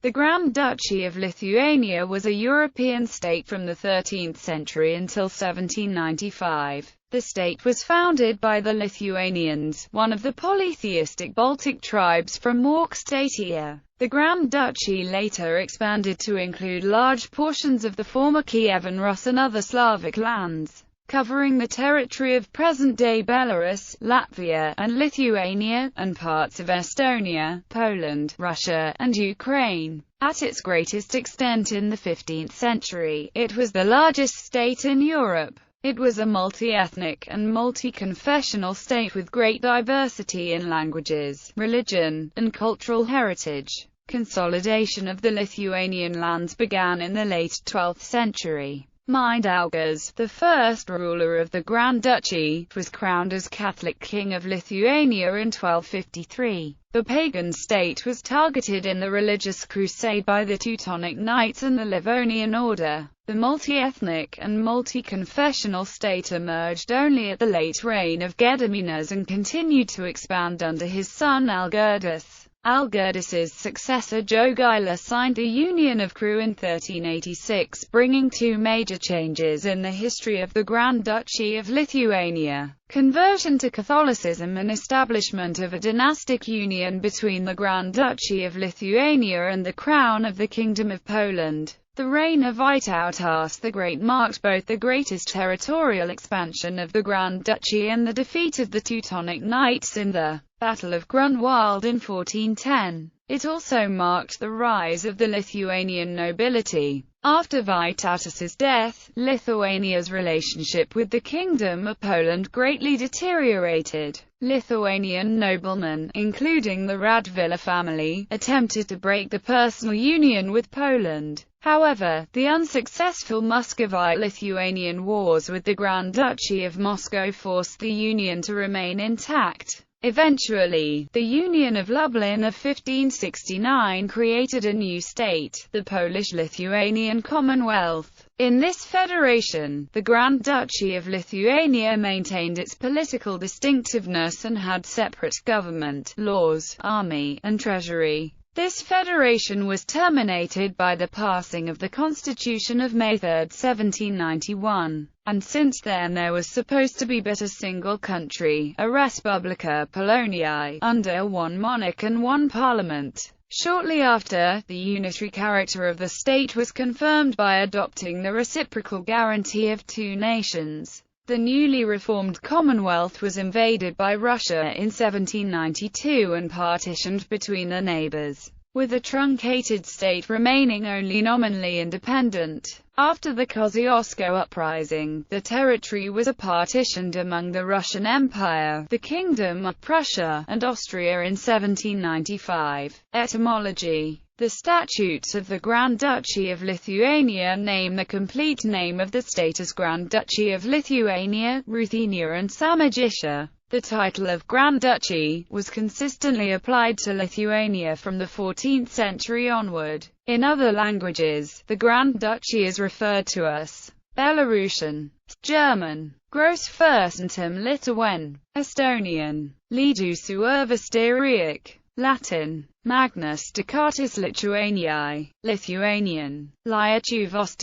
The Grand Duchy of Lithuania was a European state from the 13th century until 1795. The state was founded by the Lithuanians, one of the polytheistic Baltic tribes from Aukštaitija. The Grand Duchy later expanded to include large portions of the former Kievan Rus and other Slavic lands, covering the territory of present-day Belarus, Latvia, and Lithuania, and parts of Estonia, Poland, Russia, and Ukraine. At its greatest extent in the 15th century, it was the largest state in Europe. It was a multi-ethnic and multi-confessional state with great diversity in languages, religion, and cultural heritage. Consolidation of the Lithuanian lands began in the late 12th century. Mindaugas, the first ruler of the Grand Duchy, was crowned as Catholic King of Lithuania in 1253. The pagan state was targeted in the religious crusade by the Teutonic Knights and the Livonian Order. The multi-ethnic and multi-confessional state emerged only at the late reign of Gediminid and continued to expand under his son Algirdus. Algirdus's successor Jogaila signed the Union of Crewe in 1386, bringing two major changes in the history of the Grand Duchy of Lithuania: conversion to Catholicism and establishment of a dynastic union between the Grand Duchy of Lithuania and the Crown of the Kingdom of Poland. The reign of Vytautas the Great marked both the greatest territorial expansion of the Grand Duchy and the defeat of the Teutonic Knights in the Battle of Grunwald in 1410. It also marked the rise of the Lithuanian nobility. After Vytautas's death, Lithuania's relationship with the Kingdom of Poland greatly deteriorated. Lithuanian noblemen, including the Radvila family, attempted to break the personal union with Poland. However, the unsuccessful Muscovite-Lithuanian wars with the Grand Duchy of Moscow forced the union to remain intact. Eventually, the Union of Lublin of 1569 created a new state, the Polish-Lithuanian Commonwealth. In this federation, the Grand Duchy of Lithuania maintained its political distinctiveness and had separate government, laws, army, and treasury. This federation was terminated by the passing of the Constitution of May 3, 1791, and since then there was supposed to be but a single country, a Respublika Poloniae, under one monarch and one parliament. Shortly after, the unitary character of the state was confirmed by adopting the reciprocal guarantee of two nations. The newly reformed Commonwealth was invaded by Russia in 1792 and partitioned between the neighbors, with the truncated state remaining only nominally independent. After the Kosciuszko uprising, the territory was partitioned among the Russian Empire, the Kingdom of Prussia, and Austria in 1795. Etymology: the statutes of the Grand Duchy of Lithuania name the complete name of the state as Grand Duchy of Lithuania, Ruthenia and Samogitia. The title of Grand Duchy was consistently applied to Lithuania from the 14th century onward. In other languages, the Grand Duchy is referred to as Belarusian, German, Großfürstentum Litouwen, Estonian, Lidusu Urvastiriac, Latin, Magnus Ducatus Lituaniae, Lithuanian, Lietuvos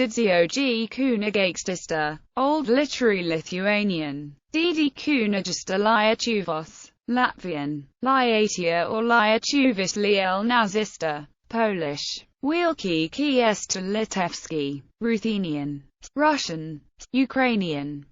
Kunigakstista, Old Literary Lithuanian, Didi Kunigista Lietuvos, Latvian, Liatia or Lietuvis Liel Nazista, Polish, Wielki Kiesta Litewski, Ruthenian, Russian, Ukrainian.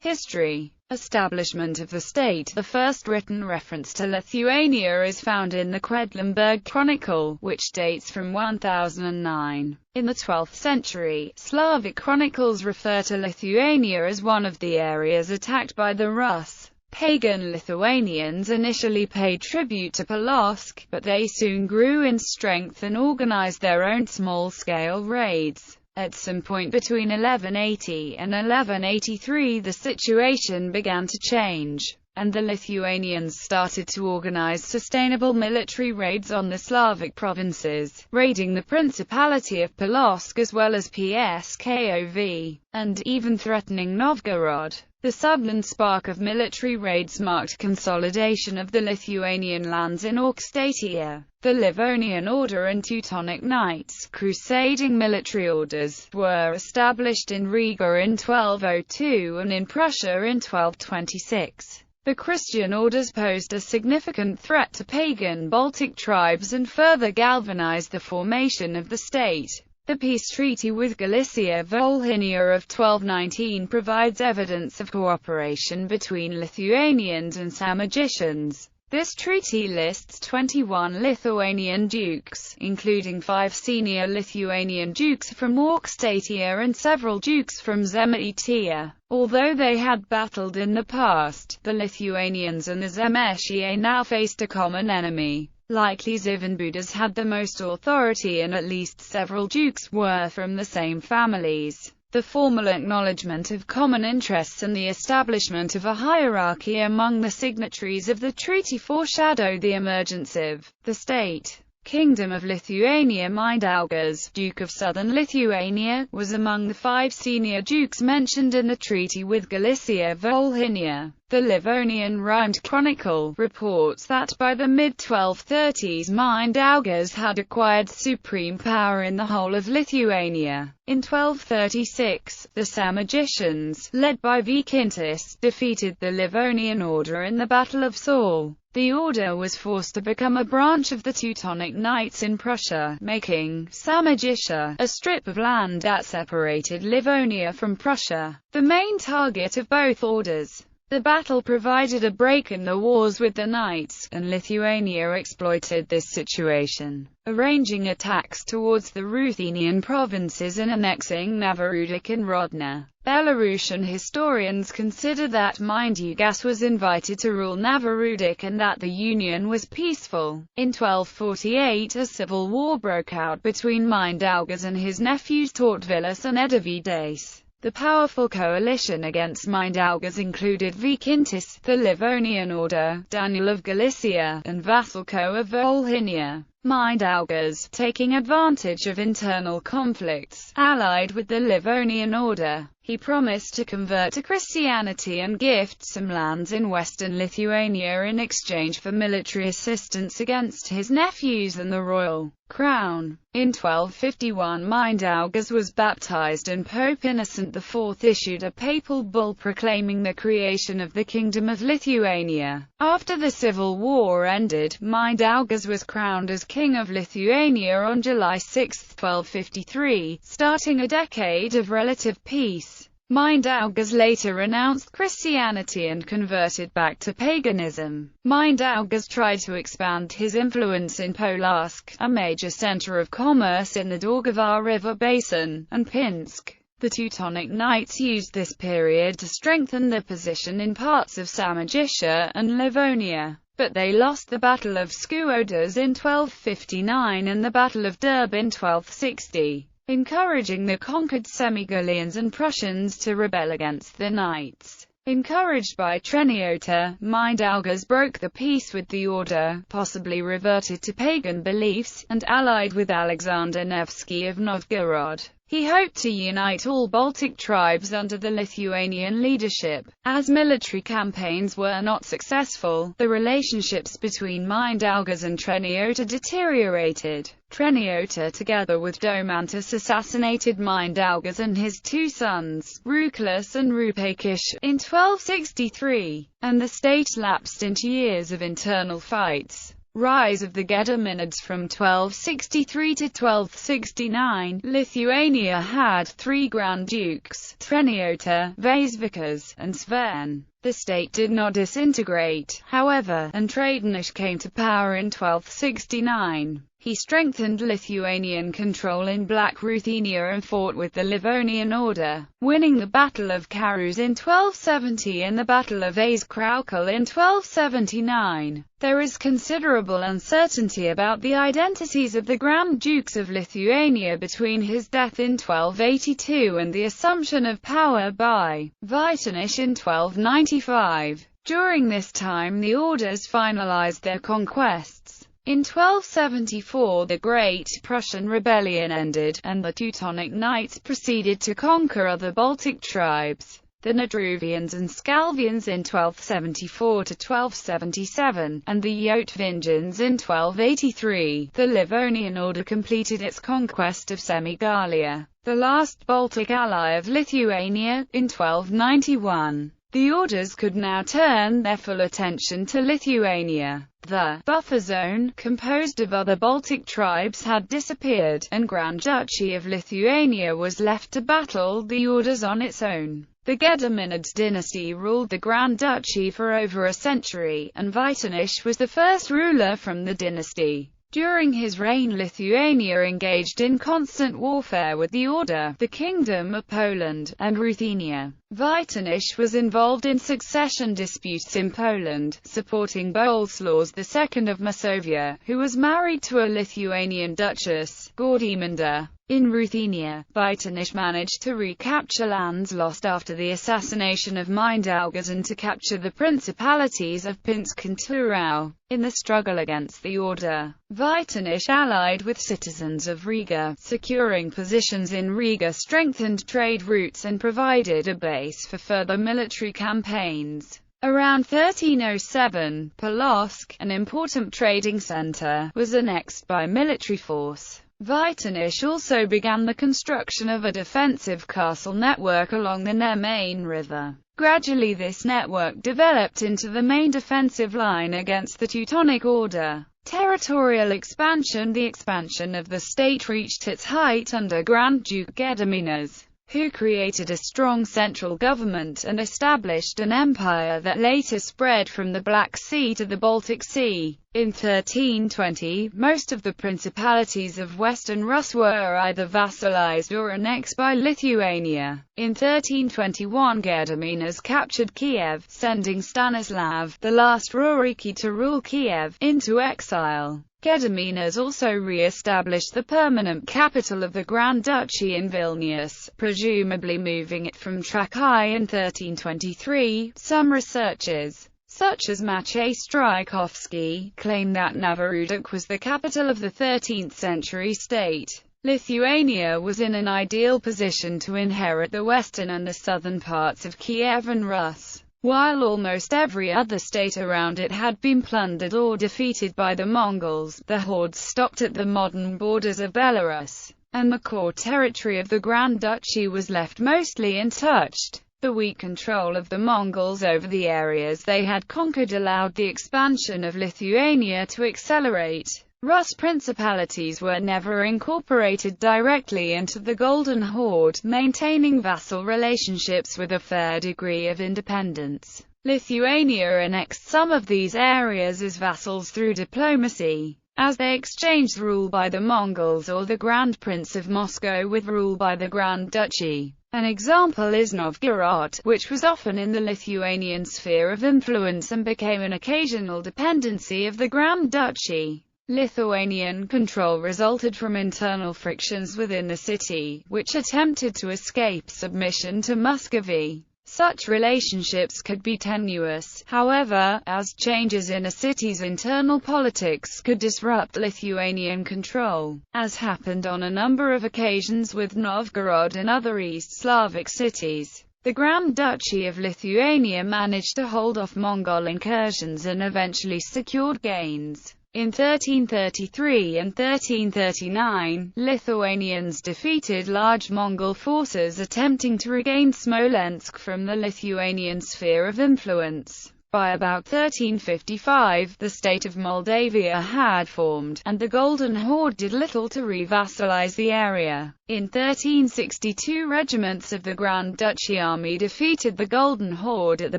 History. Establishment of the state. The first written reference to Lithuania is found in the Quedlinburg Chronicle, which dates from 1009. In the 12th century, Slavic chronicles refer to Lithuania as one of the areas attacked by the Rus. Pagan Lithuanians initially paid tribute to Polotsk, but they soon grew in strength and organized their own small-scale raids. At some point between 1180 and 1183 the situation began to change. and the Lithuanians started to organize sustainable military raids on the Slavic provinces, raiding the Principality of Polotsk as well as Pskov, and even threatening Novgorod. The sudden spark of military raids marked consolidation of the Lithuanian lands in Aukštaitija. The Livonian Order and Teutonic Knights, crusading military orders, were established in Riga in 1202 and in Prussia in 1226. The Christian orders posed a significant threat to pagan Baltic tribes and further galvanized the formation of the state. The peace treaty with Galicia-Volhynia of 1219 provides evidence of cooperation between Lithuanians and Samogitians. This treaty lists 21 Lithuanian dukes, including 5 senior Lithuanian dukes from Aukštaitija and several dukes from Žemaitija. Although they had battled in the past, the Lithuanians and the Žemaičiai now faced a common enemy. Likely Zivinbudas had the most authority and at least several dukes were from the same families. The formal acknowledgement of common interests and the establishment of a hierarchy among the signatories of the treaty foreshadowed the emergence of the state. Kingdom of Lithuania. Mindaugas, Duke of Southern Lithuania, was among the 5 senior dukes mentioned in the treaty with Galicia-Volhynia. The Livonian Rhymed Chronicle reports that by the mid-1230s Mindaugas had acquired supreme power in the whole of Lithuania. In 1236, the Samogitians, led by Vykintas, defeated the Livonian Order in the Battle of Saul. The order was forced to become a branch of the Teutonic Knights in Prussia, making Samogitia a strip of land that separated Livonia from Prussia, the main target of both orders. The battle provided a break in the wars with the Knights, and Lithuania exploited this situation, arranging attacks towards the Ruthenian provinces and annexing Novgorod and Rodna. Belarusian historians consider that Mindaugas was invited to rule Novgorod and that the union was peaceful. In 1248 a civil war broke out between Mindaugas and his nephews Tautvilas and Edvidas. The powerful coalition against Mindaugas included Vykintas, the Livonian Order, Daniel of Galicia, and Vasilko of Volhynia. Mindaugas, taking advantage of internal conflicts, allied with the Livonian Order. He promised to convert to Christianity and gift some lands in western Lithuania in exchange for military assistance against his nephews and the royal crown. In 1251 Mindaugas was baptized and Pope Innocent IV issued a papal bull proclaiming the creation of the Kingdom of Lithuania. After the civil war ended, Mindaugas was crowned as King of Lithuania on July 6, 1253, starting a decade of relative peace. Mindaugas later renounced Christianity and converted back to paganism. Mindaugas tried to expand his influence in Polotsk, a major center of commerce in the Daugava River basin, and Pinsk. The Teutonic Knights used this period to strengthen their position in parts of Samogitia and Livonia. But they lost the Battle of Skuodas in 1259 and the Battle of Derb in 1260. Encouraging the conquered Semigalians and Prussians to rebel against the Knights. Encouraged by Treniota, Mindaugas broke the peace with the order, possibly reverted to pagan beliefs, and allied with Alexander Nevsky of Novgorod. He hoped to unite all Baltic tribes under the Lithuanian leadership. As military campaigns were not successful, the relationships between Mindaugas and Treniota deteriorated. Treniota together with Domantas assassinated Mindaugas and his 2 sons, Ruklis and Rupakish, in 1263, and the state lapsed into years of internal fights. Rise of the Gediminids. From 1263 to 1269, Lithuania had 3 Grand Dukes, Treniota, Vaizvikas, and Sven. The state did not disintegrate, however, and Traidenis came to power in 1269. He strengthened Lithuanian control in Black Ruthenia and fought with the Livonian Order, winning the Battle of Karus in 1270 and the Battle of Aizkraukal in 1279. There is considerable uncertainty about the identities of the Grand Dukes of Lithuania between his death in 1282 and the assumption of power by Vytautas in 1295. During this time the orders finalized their conquests. In 1274 the Great Prussian Rebellion ended, and the Teutonic Knights proceeded to conquer other Baltic tribes, the Nadruvians and Scalvians in 1274–1277, and the Jotvingians in 1283. The Livonian Order completed its conquest of Semigalia, the last Baltic ally of Lithuania, in 1291. The orders could now turn their full attention to Lithuania. The buffer zone, composed of other Baltic tribes, had disappeared, and Grand Duchy of Lithuania was left to battle the orders on its own. The Gediminid dynasty ruled the Grand Duchy for over a century, and Vytanish was the first ruler from the dynasty. During his reign Lithuania engaged in constant warfare with the Order, the Kingdom of Poland, and Ruthenia. Vytanish was involved in succession disputes in Poland, supporting Boleslaus II of Masovia, who was married to a Lithuanian duchess, Gediminid. In Ruthenia, Vytanish managed to recapture lands lost after the assassination of Mindaugas and to capture the principalities of Pinsk and Turau. In the struggle against the Order, Vytanish allied with citizens of Riga, securing positions in Riga strengthened trade routes and provided a base for further military campaigns. Around 1307, Polotsk, an important trading center, was annexed by military force. Vytanish also began the construction of a defensive castle network along the Neman River. Gradually this network developed into the main defensive line against the Teutonic Order. Territorial expansion. The expansion of the state reached its height under Grand Duke Gediminid, who created a strong central government and established an empire that later spread from the Black Sea to the Baltic Sea. In 1320, most of the principalities of Western Rus were either vassalized or annexed by Lithuania. In 1321 Gediminid captured Kiev, sending Stanislav, the last Ruriki to rule Kiev, into exile. Gediminid also re-established the permanent capital of the Grand Duchy in Vilnius, presumably moving it from Trakai in 1323. Some researchers, such as Maciej Strykovsky, claim that Novorudok was the capital of the 13th century state. Lithuania was in an ideal position to inherit the western and the southern parts of Kiev and Rus. While almost every other state around it had been plundered or defeated by the Mongols, the hordes stopped at the modern borders of Belarus, and the core territory of the Grand Duchy was left mostly untouched. The weak control of the Mongols over the areas they had conquered allowed the expansion of Lithuania to accelerate. Rus principalities were never incorporated directly into the Golden Horde, maintaining vassal relationships with a fair degree of independence. Lithuania annexed some of these areas as vassals through diplomacy, as they exchanged rule by the Mongols or the Grand Prince of Moscow with rule by the Grand Duchy. An example is Novgorod, which was often in the Lithuanian sphere of influence and became an occasional dependency of the Grand Duchy. Lithuanian control resulted from internal frictions within the city, which attempted to escape submission to Muscovy. Such relationships could be tenuous, however, as changes in a city's internal politics could disrupt Lithuanian control, as happened on a number of occasions with Novgorod and other East Slavic cities. The Grand Duchy of Lithuania managed to hold off Mongol incursions and eventually secured gains. In 1333 and 1339, Lithuanians defeated large Mongol forces attempting to regain Smolensk from the Lithuanian sphere of influence. By about 1355, the state of Moldavia had formed, and the Golden Horde did little to revassalize the area. In 1362, regiments of the Grand Duchy army defeated the Golden Horde at the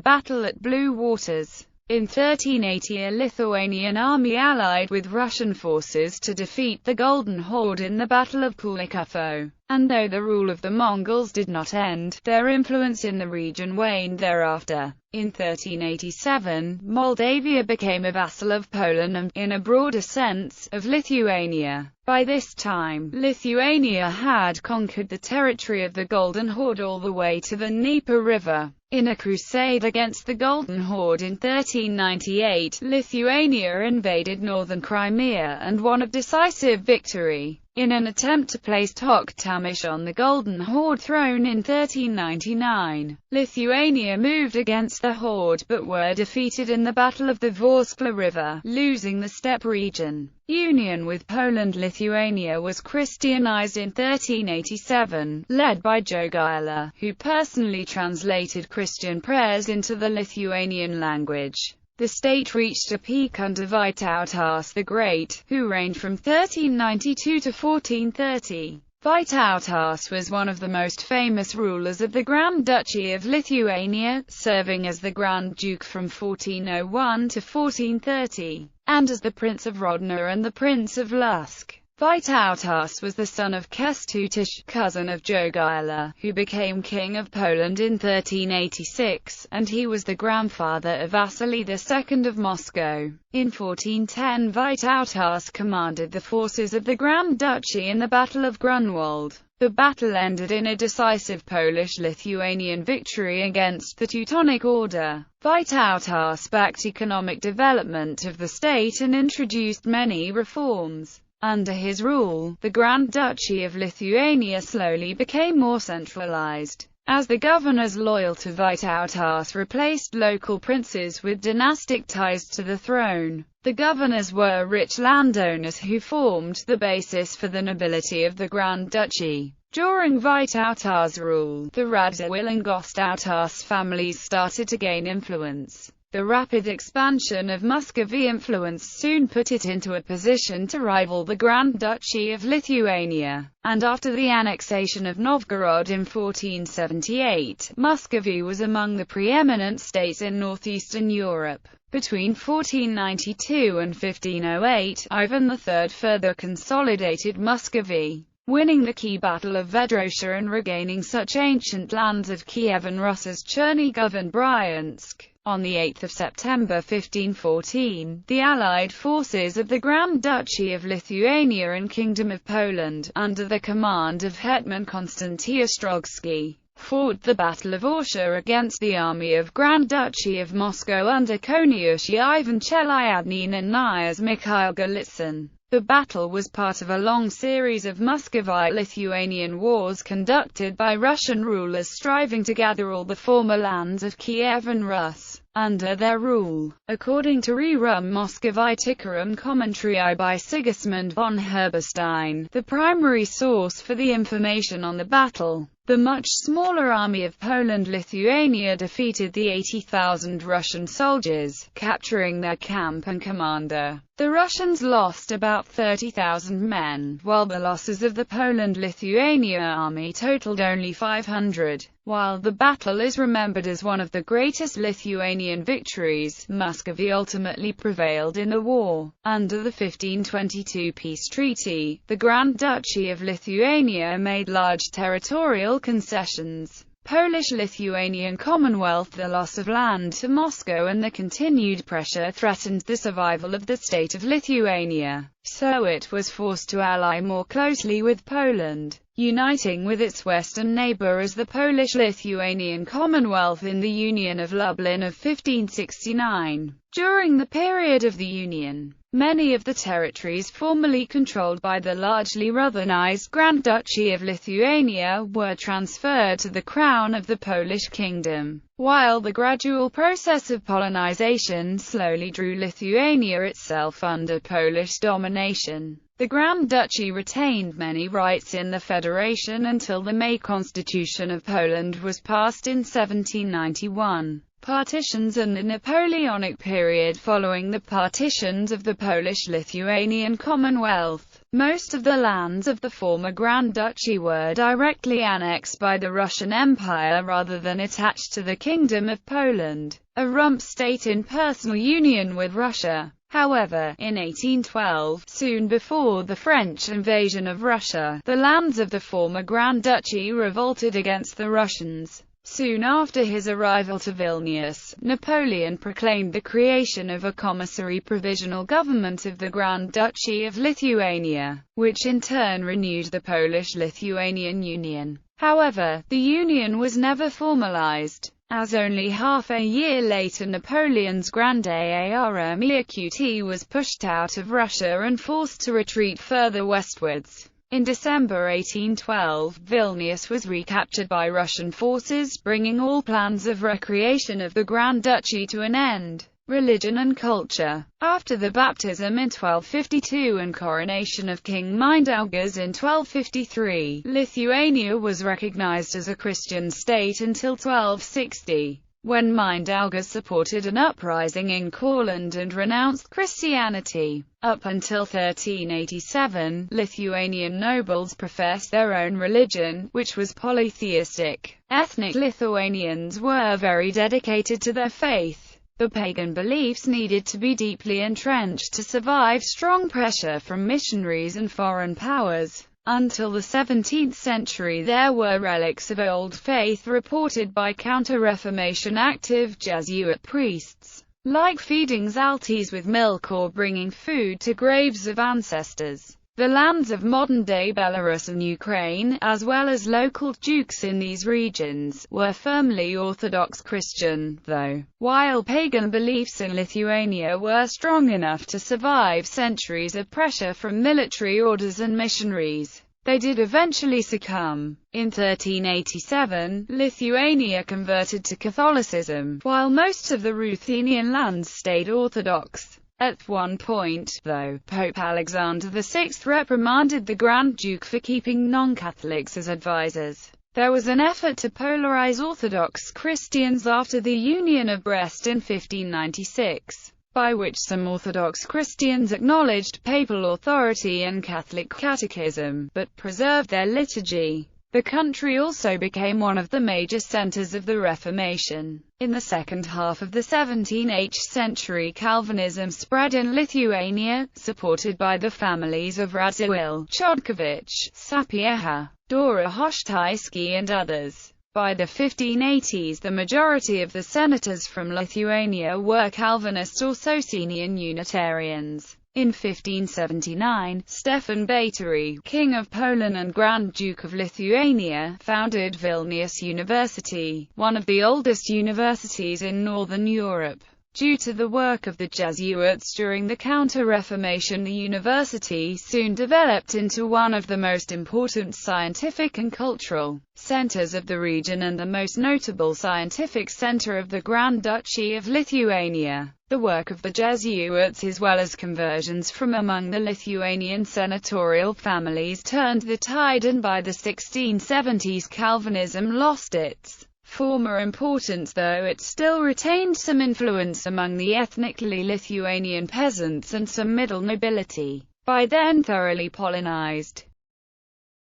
battle at Blue Waters. In 1380 a Lithuanian army allied with Russian forces to defeat the Golden Horde in the Battle of Kulikufo. and though the rule of the Mongols did not end, their influence in the region waned thereafter. In 1387, Moldavia became a vassal of Poland and, in a broader sense, of Lithuania. By this time, Lithuania had conquered the territory of the Golden Horde all the way to the Dnieper River. In a crusade against the Golden Horde in 1398, Lithuania invaded northern Crimea and won a decisive victory. In an attempt to place Tokhtamysh on the Golden Horde throne in 1399, Lithuania moved against the Horde but were defeated in the Battle of the Vorskla River, losing the steppe region. Union with Poland. Lithuania was Christianized in 1387, led by Jogaila, who personally translated Christian prayers into the Lithuanian language. The state reached a peak under Vytautas the Great, who reigned from 1392 to 1430. Vytautas was one of the most famous rulers of the Grand Duchy of Lithuania, serving as the Grand Duke from 1401 to 1430, and as the Prince of Rodno and the Prince of Lusk. Vytautas was the son of Kestutis, cousin of Jogaila, who became King of Poland in 1386, and he was the grandfather of Vasily II of Moscow. In 1410 Vytautas commanded the forces of the Grand Duchy in the Battle of Grunwald. The battle ended in a decisive Polish-Lithuanian victory against the Teutonic Order. Vytautas backed economic development of the state and introduced many reforms. Under his rule, the Grand Duchy of Lithuania slowly became more centralized, as the governors loyal to Vytautas replaced local princes with dynastic ties to the throne. The governors were rich landowners who formed the basis for the nobility of the Grand Duchy. During Vytautas' rule, the Radziwill and Gostautas families started to gain influence. The rapid expansion of Muscovy influence soon put it into a position to rival the Grand Duchy of Lithuania, and after the annexation of Novgorod in 1478, Muscovy was among the preeminent states in northeastern Europe. Between 1492 and 1508, Ivan III further consolidated Muscovy, winning the key Battle of Vedrosha and regaining such ancient lands of Kiev and Rus as Chernigov and Bryansk. On 8 September 1514, the Allied forces of the Grand Duchy of Lithuania and Kingdom of Poland, under the command of Hetman Konstanty Ostrogski, fought the Battle of Orsha against the army of Grand Duchy of Moscow under Koniuszy Ivan Chelyadnin and Knyaz Mikhail Golitsyn. The battle was part of a long series of Muscovite-Lithuanian wars conducted by Russian rulers striving to gather all the former lands of Kiev and Rus under their rule. According to Rerum Moscoviticarum Commentary by Sigismund von Herberstein, the primary source for the information on the battle, the much smaller army of Poland-Lithuania defeated the 80,000 Russian soldiers, capturing their camp and commander. The Russians lost about 30,000 men, while the losses of the Poland-Lithuania army totaled only 500. While the battle is remembered as one of the greatest Lithuanian victories, Muscovy ultimately prevailed in the war. Under the 1522 peace treaty, the Grand Duchy of Lithuania made large territorial concessions. Polish-Lithuanian Commonwealth. The loss of land to Moscow and the continued pressure threatened the survival of the state of Lithuania, so it was forced to ally more closely with Poland, uniting with its western neighbour as the Polish-Lithuanian Commonwealth in the Union of Lublin of 1569. During the period of the Union, many of the territories formerly controlled by the largely Ruthenianized Grand Duchy of Lithuania were transferred to the Crown of the Polish Kingdom, while the gradual process of Polonization slowly drew Lithuania itself under Polish domination. The Grand Duchy retained many rights in the federation until the May Constitution of Poland was passed in 1791. Partitions and the Napoleonic period. Following the partitions of the Polish-Lithuanian Commonwealth, most of the lands of the former Grand Duchy were directly annexed by the Russian Empire rather than attached to the Kingdom of Poland, a rump state in personal union with Russia. However, in 1812, soon before the French invasion of Russia, the lands of the former Grand Duchy revolted against the Russians. Soon after his arrival to Vilnius, Napoleon proclaimed the creation of a commissary provisional government of the Grand Duchy of Lithuania, which in turn renewed the Polish-Lithuanian Union. However, the union was never formalized, as only half a year later Napoleon's Grande Armée Qt was pushed out of Russia and forced to retreat further westwards. In December 1812, Vilnius was recaptured by Russian forces, bringing all plans of recreation of the Grand Duchy to an end. Religion and culture. After the baptism in 1252 and coronation of King Mindaugas in 1253, Lithuania was recognized as a Christian state until 1260, when Mindaugas supported an uprising in Courland and renounced Christianity. Up until 1387, Lithuanian nobles professed their own religion, which was polytheistic. Ethnic Lithuanians were very dedicated to their faith. The pagan beliefs needed to be deeply entrenched to survive strong pressure from missionaries and foreign powers. Until the 17th century there were relics of old faith reported by Counter-Reformation active Jesuit priests, like feeding zalties with milk or bringing food to graves of ancestors. The lands of modern-day Belarus and Ukraine, as well as local dukes in these regions, were firmly Orthodox Christian, though, while pagan beliefs in Lithuania were strong enough to survive centuries of pressure from military orders and missionaries. They did eventually succumb. In 1387, Lithuania converted to Catholicism, while most of the Ruthenian lands stayed Orthodox. At one point, though, Pope Alexander VI reprimanded the Grand Duke for keeping non-Catholics as advisors. There was an effort to polarize Orthodox Christians after the Union of Brest in 1596, by which some Orthodox Christians acknowledged papal authority and Catholic catechism, but preserved their liturgy. The country also became one of the major centers of the Reformation. In the second half of the 17th century, Calvinism spread in Lithuania, supported by the families of Radziwiłł, Chodkiewicz, Sapieha, Dorohoshtaysky and others. By the 1580s the majority of the senators from Lithuania were Calvinists or Socinian Unitarians. In 1579, Stefan Batory, King of Poland and Grand Duke of Lithuania, founded Vilnius University, one of the oldest universities in Northern Europe. Due to the work of the Jesuits during the Counter-Reformation, the university soon developed into one of the most important scientific and cultural centers of the region and the most notable scientific center of the Grand Duchy of Lithuania. The work of the Jesuits as well as conversions from among the Lithuanian senatorial families turned the tide, and by the 1670s Calvinism lost its former importance, though it still retained some influence among the ethnically Lithuanian peasants and some middle nobility, by then thoroughly Polonized.